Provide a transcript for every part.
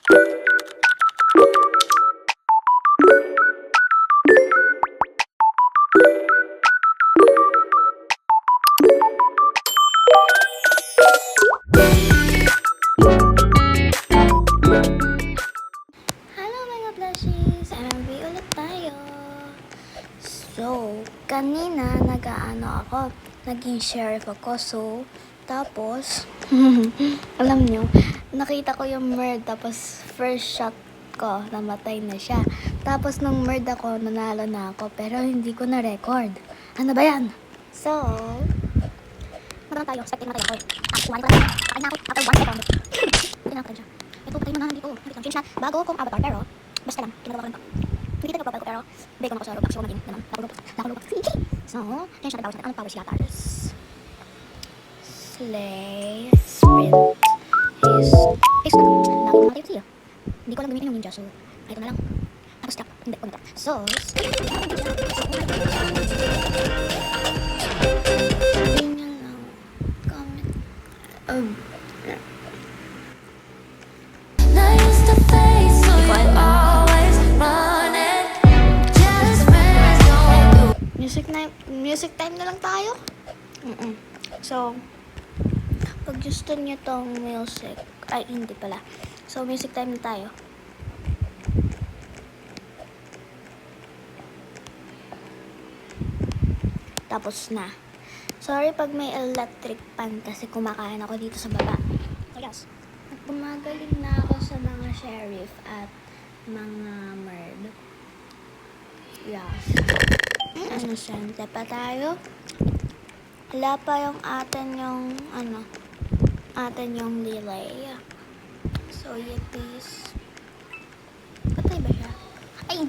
Hello mga plushies! MMV ulit tayo! So, kanina naging sheriff ako. So, tapos, alam nyo, nakita ko yung murd, tapos first shot ko, namatay na siya. Tapos nung murd ako, nanalo na ako, pero hindi ko na-record. Ano ba yan? So, tayo, expecting matay ako. Kumain ko lang. Kakain na ako after 1 second. Tinapin siya. Ito, patay mo na, hindi ko change na. Bago kong avatar, pero basta lang, kinagawa ko lang to. Hindi kita profile ko, pero bacon ako sa Roblox. So, maging naman, nakulubak. So, change natin powers natin. Anong powers latars? Slay, sprint, haste na to. Nakulubak tayo siya. Hindi ko lang gamitin yung ninja, so, ito na lang. Tapos trap. Hindi, trap. So, music time na lang tayo. So, pag gusto niyo tong music, ay hindi pala. So, music time na tayo. Tapos na. Sorry pag may electric pan kasi kumakain ako dito sa baba. So, yes. Gumagaling na ako sa mga sheriff at mga murd. Yes. Sente pa tayo. Wala pa yung atin yung delay. So, yippis. Patay ba siya? Ay,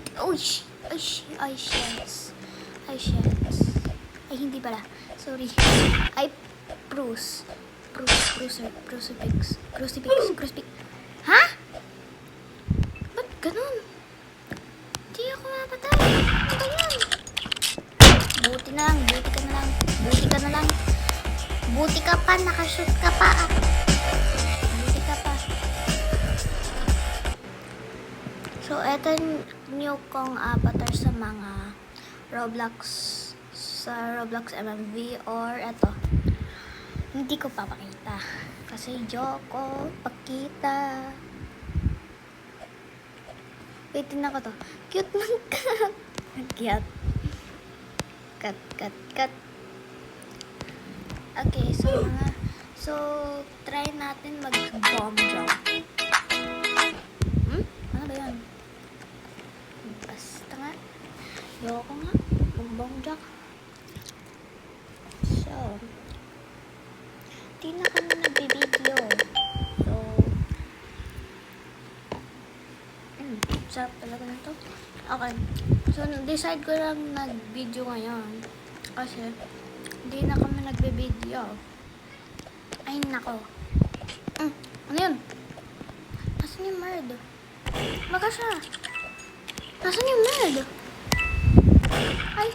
hindi pala. Sorry. Ay, crucifix. Ha? Ba't ganun? Hindi ako mapatay. Ano ba yan? Buti ka na lang. Buti ka pa, nakashoot ka pa. Buti ka pa. So, eto new kong avatar sa mga Roblox MMV or eto. Hindi ko papakita. Kasi Joko, pakita. Wait, tingnan ko to. Cute man ka. Cute. Cut. Okay, so try natin mag-bomb jump. Ano ba yan? Basta nga. Yoko nga. Mag-bomb jump. So, di na kami nag-video. So, sarap talaga na to. Okay. So, decide ko lang nag-video ngayon. Kasi, hindi na kami nagbe-video. Ay, nako. Ano yun? Nasaan yung murd? Baka siya. Nasaan yung murd? Ay,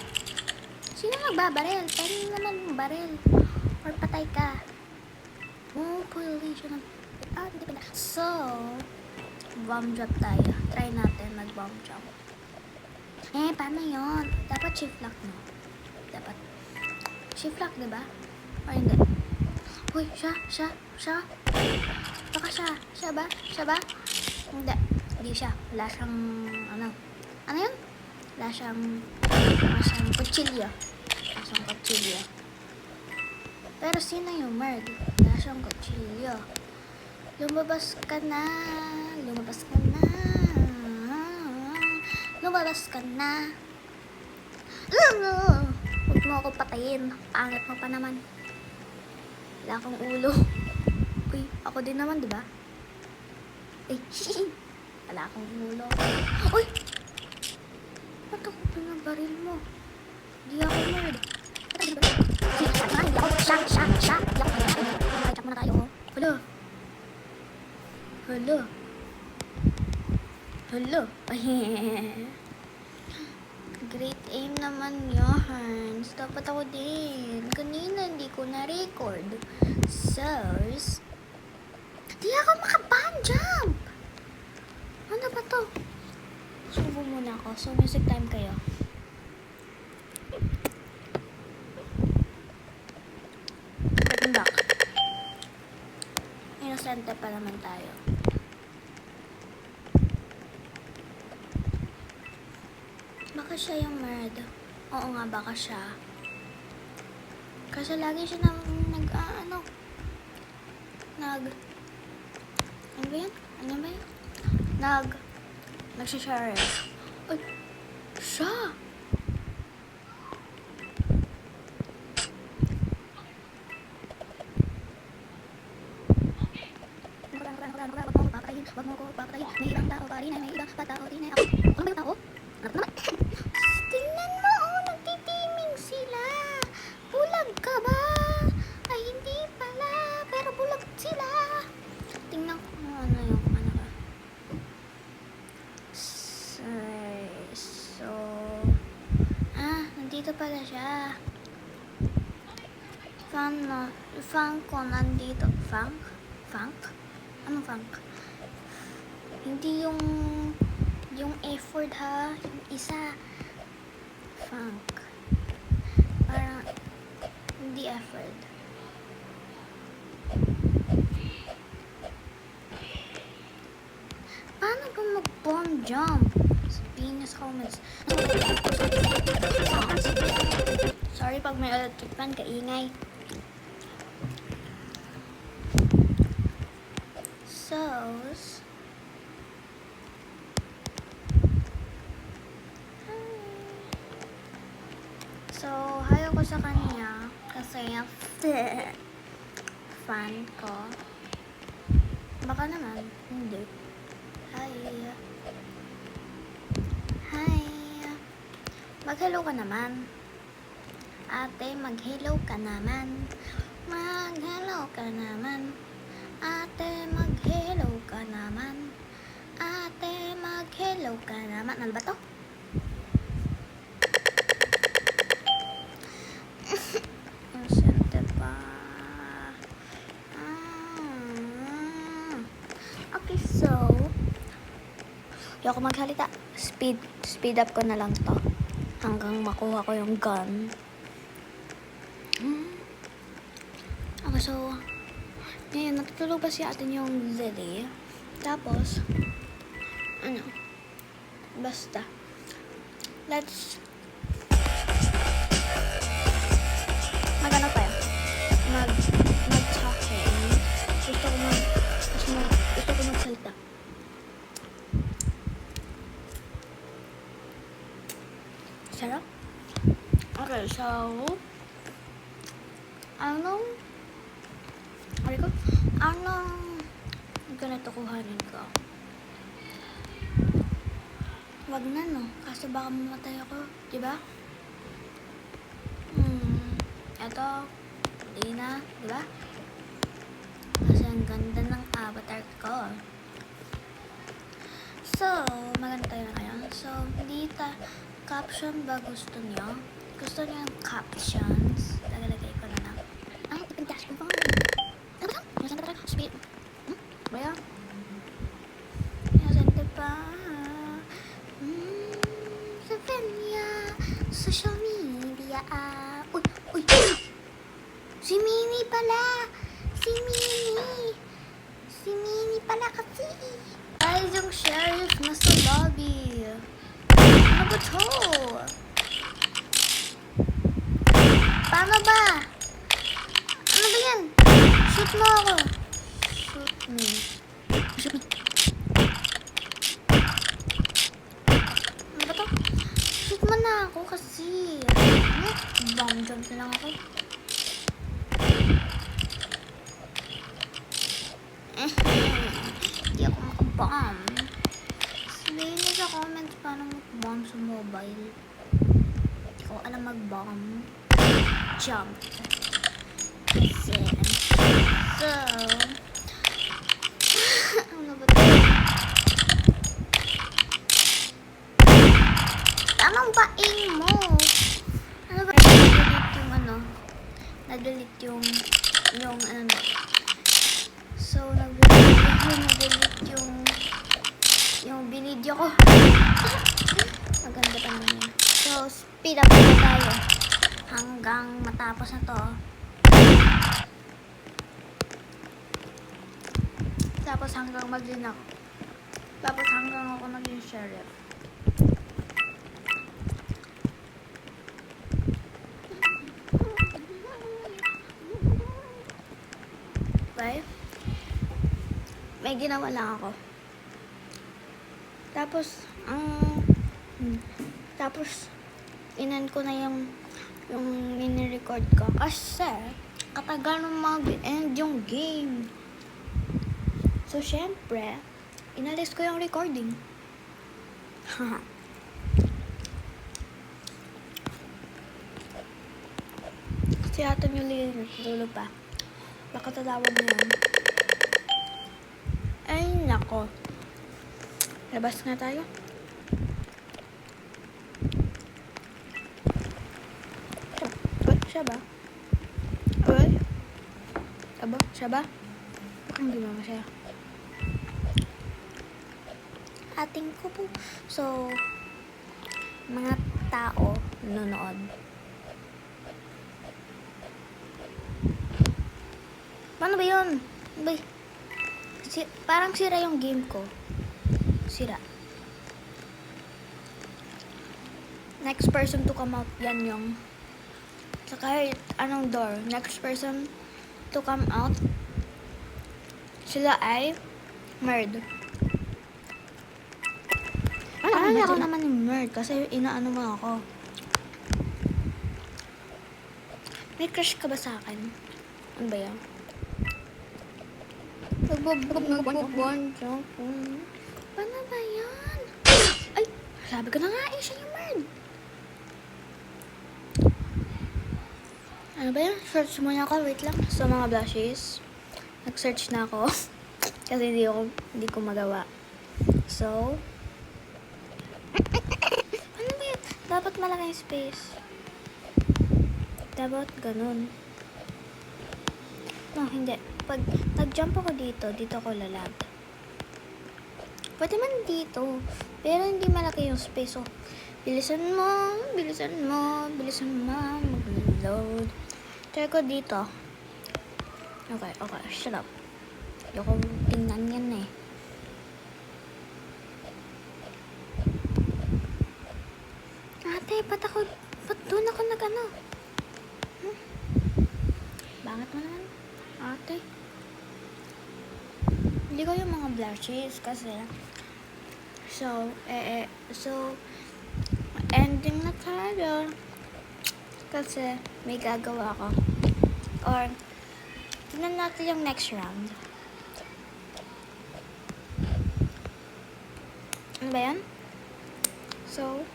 sino nagbabaril? Tayo naman yung baril. Or patay ka. Population of... hindi pala. So, bomb drop tayo. Try natin mag-bomb drop. Paano yun? Dapat shift lock, no? Dapat shift lock, diba? O hindi? Uy, siya. Baka siya ba? Hindi siya. Wala siyang, ano yun? Wala siyang kutsilyo. Pero sino yung murd? Wala siyang kutsilyo. Lumabas ka na. Huwag mo ako patayin. Pangit mo pa naman. Wala akong ulo. Uy, ako din naman, diba? Wala akong ulo. Uy! Ba't ako pinabaril mo? Di ako murd. Siya. Check muna tayo. Hello. Great aim naman yun. Dapat ako din. Kanina hindi ko na-record. So, di ako maka-bungee jump. ako. So, music time kayo. Welcome back. Inosente pa naman tayo. Baka siya yung merd. Oo nga, baka siya. Kasi lagi siya ano ba yan? Nagsishare. Ay, siya! Wag mo ko papatayin. May ibang tao pa rin ay may ibang patao rin ay ako. Ano ba yung tao? Harap naman. Tingnan mo, nagtitiming sila. Bulag ka ba? Ay, hindi pala. Pero bulag sila. Tingnan ko ano yung ano ka. So, nandito pala siya. Funk ko nandito. Funk? Anong funk? Hindi yung effort ha. Yung isa. Funk. Parang hindi effort. Paano ba mag-bomb jump? Sabihin niya sa comments. Sorry pag may electric fan, kaingay. So, hayo ko sa kanya kasi fan ko. Baka naman, hindi. Hi. Mag-hello ka naman. Ate, mag-hello ka naman. Mag-hello ka naman. Ate, mag-hello ka naman. Ate, mag-hello ka naman. Ano ba to? Sente pa. Okay, so ayoko maghalita. Speed up ko na lang to hanggang makuha ko yung gun. Okay, so ngayon, natutulog pa si atin yung Lily. Tapos, basta. Let's mag-ano tayo? Mag-talking. Gusto ko magsalita. Sarap? Okay, so anong ganito kuhanin ko? Wag na, no? Kasi baka mamatay ako, diba? Eto, di na, diba? Kasi ang ganda ng avatar ko. So, maganda tayo na ngayon. So, dito, caption ba gusto niyo? Gusto niyo yung captions? Tagalagay ko na lang. Ay, ipintas ko pa. Ano ba? Masanda talaga. Speed. Baya? Masanda pa. Sa Venya. Social media. Uy! Si Mini pala! Si Mini pala kasi. Guys, yung sheriff nasa lobby. Ano ba to? Paano ba? Ano ba yan? Shoot mo ako. Shoot me. Ano ba to? Shoot mo na ako kasi. Bomb jump na lang ako. Hindi ako makabomb. Sabihin niyo sa comments paano mag-bomb sa mobile. Hindi ko alam mag-bomb. Jump. Kasi, so, ano ba ito? Anong baing mo? Ano ba? Nag-delete yung ano. So, nag-delete yung binidyo ko. Pila pa tayo. Hanggang matapos na to. Tapos hanggang mag-din ako. Tapos hanggang ako maging sheriff. Okay? May ginawa lang ako. Tapos, inan ko na yung mini-record ko. Kasi, katagal nung mag-end yung game. So, syempre, inalis ko yung recording. Si Ato nyo lululo pa. Baka tatawag na yan. Ay, nako. Labas nga tayo. Siya ba? Uy? Aba, siya ba? Baka hindi ba siya? Ating ko po. So, mga tao nanonood. Paano ba yun? Parang sira yung game ko. Sira. Next person to come out. Yan yung sa kahit anong door. Next person to come out. Sila ay murd. Parang ako naman yung murd kasi inaano mo ako. May crush ka ba sa akin? Ano ba yan? Paano ba yan? Ay! Sabi ko na nga eh, siya yung murd. Ano ba yan? Search muna ako. Wait lang. So, mga blushes. Nag-search na ako. Kasi hindi ko magawa. So, ano ba yan? Dapat malaki yung space. Dapat ganun. No, hindi. Pag nag-jump ako dito ako lalag. Pwede man dito. Pero hindi malaki yung space. So, bilisan mo. Mag-load. Try ko dito. Okay. Shut up. Ayoko tingnan yan eh. Ate, ba't doon ako nag-ano? Bakit mo naman? Ate. Hindi ko yung mga blushes kasi. So, ending na tayo. Kasi may gagawa ako. Or, tignan natin yung next round. Ano ba yan? So,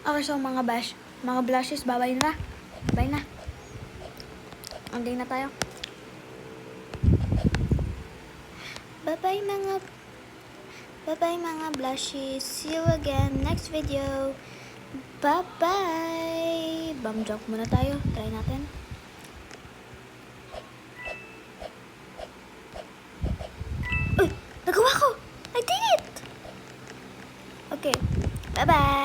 okay, so mga blushes, babay na. Bye na. Ending na tayo. Bye-bye mga blushes. See you again next video. Bye-bye. Bomb joke muna tayo. Try natin. Uy! Nagawa ko! I did it! Okay. Bye-bye.